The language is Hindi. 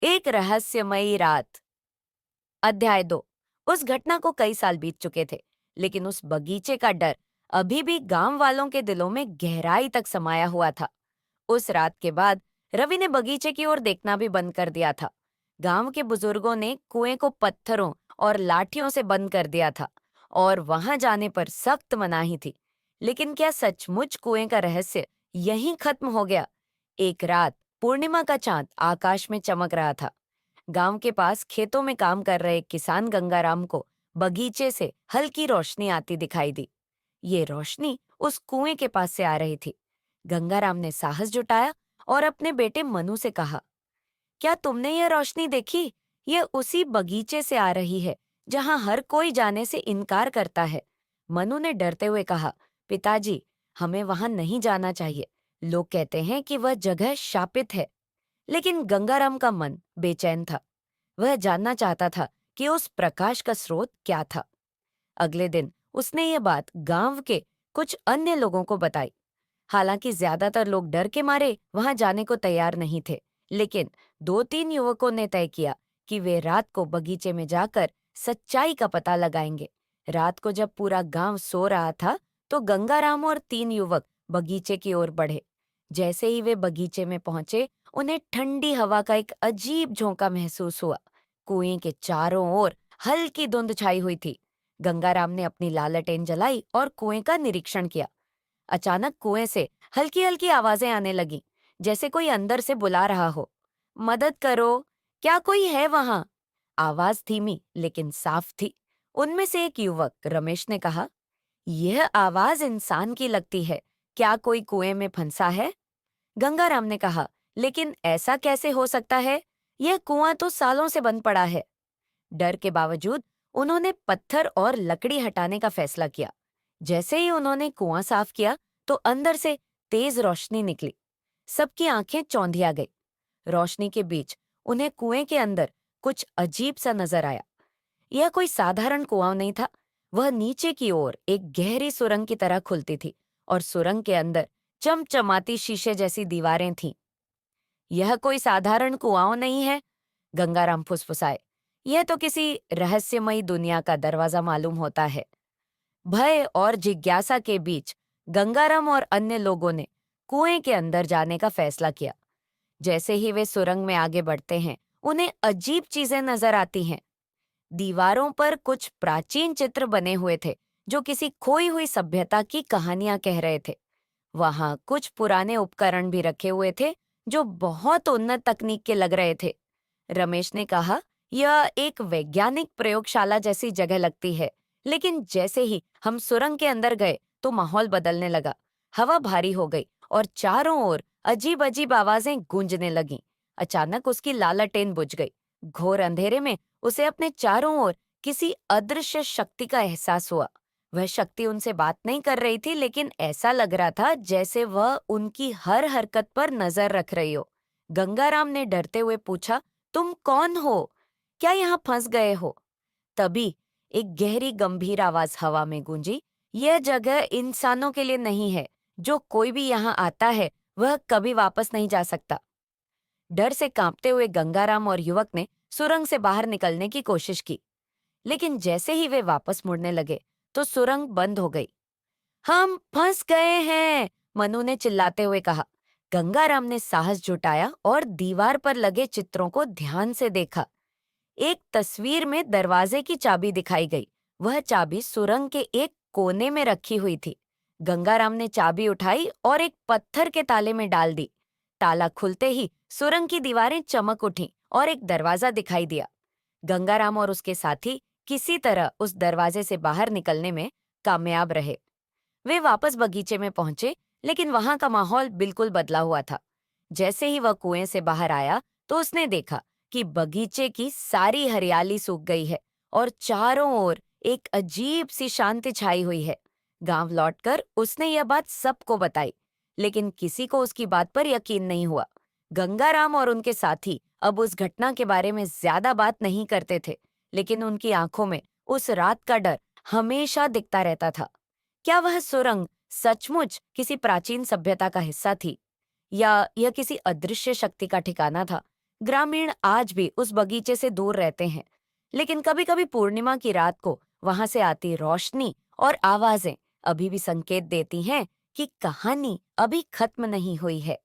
एक रहस्यमयी रात। अध्याय 2। उस घटना को कई साल बीत चुके थे, लेकिन उस बगीचे का डर अभी भी गांव वालों के दिलों में गहराई तक समाया हुआ था। उस रात के बाद रवि ने बगीचे की ओर देखना भी बंद कर दिया था। गांव के बुजुर्गों ने कुएं को पत्थरों और लाठियों से बंद कर दिया था और वहां जाने पर सख्त मनाही थी। लेकिन क्या सचमुच कुएं का रहस्य यहीं खत्म हो गया? एक रात पूर्णिमा का चांद आकाश में चमक रहा था। गांव के पास खेतों में काम कर रहे किसान गंगाराम को बगीचे से हल्की रोशनी आती दिखाई दी। ये रोशनी उस कुएं के पास से आ रही थी। गंगाराम ने साहस जुटाया और अपने बेटे मनु से कहा, क्या तुमने यह रोशनी देखी? ये उसी बगीचे से आ रही है जहां हर कोई जाने से इनकार करता है। मनु ने डरते हुए कहा, पिताजी, हमें वहां नहीं जाना चाहिए। लोग कहते हैं कि वह जगह शापित है। लेकिन गंगाराम का मन बेचैन था। वह जानना चाहता था कि उस प्रकाश का स्रोत क्या था। अगले दिन उसने ये बात गांव के कुछ अन्य लोगों को बताई। हालांकि ज्यादातर लोग डर के मारे वहां जाने को तैयार नहीं थे, लेकिन दो तीन युवकों ने तय किया कि वे रात को बगीचे में जाकर सच्चाई का पता लगाएंगे। रात को जब पूरा गांव सो रहा था, तो गंगाराम और तीन युवक बगीचे की ओर बढ़े। जैसे ही वे बगीचे में पहुंचे, उन्हें ठंडी हवा का एक अजीब झोंका महसूस हुआ। कुएं के चारों ओर हल्की धुंध छाई हुई थी। गंगाराम ने अपनी लालटेन जलाई और कुएं का निरीक्षण किया। अचानक कुएं से हल्की हल्की आवाजें आने लगीं, जैसे कोई अंदर से बुला रहा हो। मदद करो, क्या कोई है वहां? आवाज धीमी लेकिन साफ थी। उनमें से एक युवक रमेश ने कहा, यह आवाज इंसान की लगती है। क्या कोई कुएं में फंसा है? गंगाराम ने कहा, लेकिन ऐसा कैसे हो सकता है? यह कुआं तो सालों से बंद पड़ा है। डर के बावजूद उन्होंने पत्थर और लकड़ी हटाने का फैसला किया। जैसे ही उन्होंने कुआं साफ किया, तो अंदर से तेज रोशनी निकली। सबकी आंखें चौंधिया गई। रोशनी के बीच उन्हें कुएं के अंदर कुछ अजीब सा नजर आया। यह कोई साधारण कुआं नहीं था। वह नीचे की ओर एक गहरी सुरंग की तरह खुलती थी और सुरंग के अंदर चमचमाती शीशे जैसी दीवारें थीं। यह कोई साधारण कुआं नहीं है, गंगाराम फुसफुसाए। यह तो किसी रहस्यमयी दुनिया का दरवाजा मालूम होता है। भय और जिज्ञासा के बीच गंगाराम और अन्य लोगों ने कुएं के अंदर जाने का फैसला किया। जैसे ही वे सुरंग में आगे बढ़ते हैं, उन्हें अजीब चीजें नजर आती हैं। दीवारों पर कुछ प्राचीन चित्र बने हुए थे, जो किसी खोई हुई सभ्यता की कहानियां कह रहे थे। वहां कुछ पुराने उपकरण भी रखे हुए थे, जो बहुत उन्नत तकनीक के लग रहे थे। रमेश ने कहा, यह एक वैज्ञानिक प्रयोगशाला जैसी जगह लगती है। लेकिन जैसे ही हम सुरंग के अंदर गए, तो माहौल बदलने लगा। हवा भारी हो गई और चारों ओर अजीब अजीब आवाजें गूंजने लगीं। अचानक उसकी लालटेन बुझ गई। घोर अंधेरे में उसे अपने चारों ओर किसी अदृश्य शक्ति का एहसास हुआ। वह शक्ति उनसे बात नहीं कर रही थी, लेकिन ऐसा लग रहा था जैसे वह उनकी हर हरकत पर नजर रख रही हो। गंगाराम ने डरते हुए पूछा, तुम कौन हो? क्या यहाँ फंस गए हो? तभी एक गहरी गंभीर आवाज हवा में गूंजी, यह जगह इंसानों के लिए नहीं है। जो कोई भी यहाँ आता है, वह कभी वापस नहीं जा सकता। डर से कांपते हुए गंगाराम और युवक ने सुरंग से बाहर निकलने की कोशिश की, लेकिन जैसे ही वे वापस मुड़ने लगे, तो सुरंग बंद हो गई। हम फंस गए हैं, मनु ने चिल्लाते हुए कहा। गंगाराम ने साहस जुटाया और दीवार पर लगे चित्रों को ध्यान से देखा। एक तस्वीर में दरवाजे की चाबी दिखाई गई। वह चाबी सुरंग के एक कोने में रखी हुई थी। गंगाराम ने चाबी उठाई और एक पत्थर के ताले में डाल दी। ताला खुलते ही सुरंग की दीवारें चमक उठीं और एक दरवाजा दिखाई दिया। गंगाराम और उसके साथी किसी तरह उस दरवाजे से बाहर निकलने में कामयाब रहे। वे वापस बगीचे में पहुंचे, लेकिन वहां का माहौल बिल्कुल बदला हुआ था। जैसे ही वह कुएं से बाहर आया, तो उसने देखा कि बगीचे की सारी हरियाली सूख गई है और चारों ओर एक अजीब सी शांति छाई हुई है। गांव लौटकर उसने यह बात सबको बताई, लेकिन किसी को उसकी बात पर यकीन नहीं हुआ। गंगाराम और उनके साथी अब उस घटना के बारे में ज्यादा बात नहीं करते थे, लेकिन उनकी आंखों में उस रात का डर हमेशा दिखता रहता था। क्या वह सुरंग सचमुच किसी प्राचीन सभ्यता का हिस्सा थी, या यह किसी अदृश्य शक्ति का ठिकाना था ग्रामीण आज भी उस बगीचे से दूर रहते हैं, लेकिन कभी-कभी पूर्णिमा की रात को वहां से आती रोशनी और आवाजें अभी भी संकेत देती हैं कि कहानी अभी खत्म नहीं हुई है।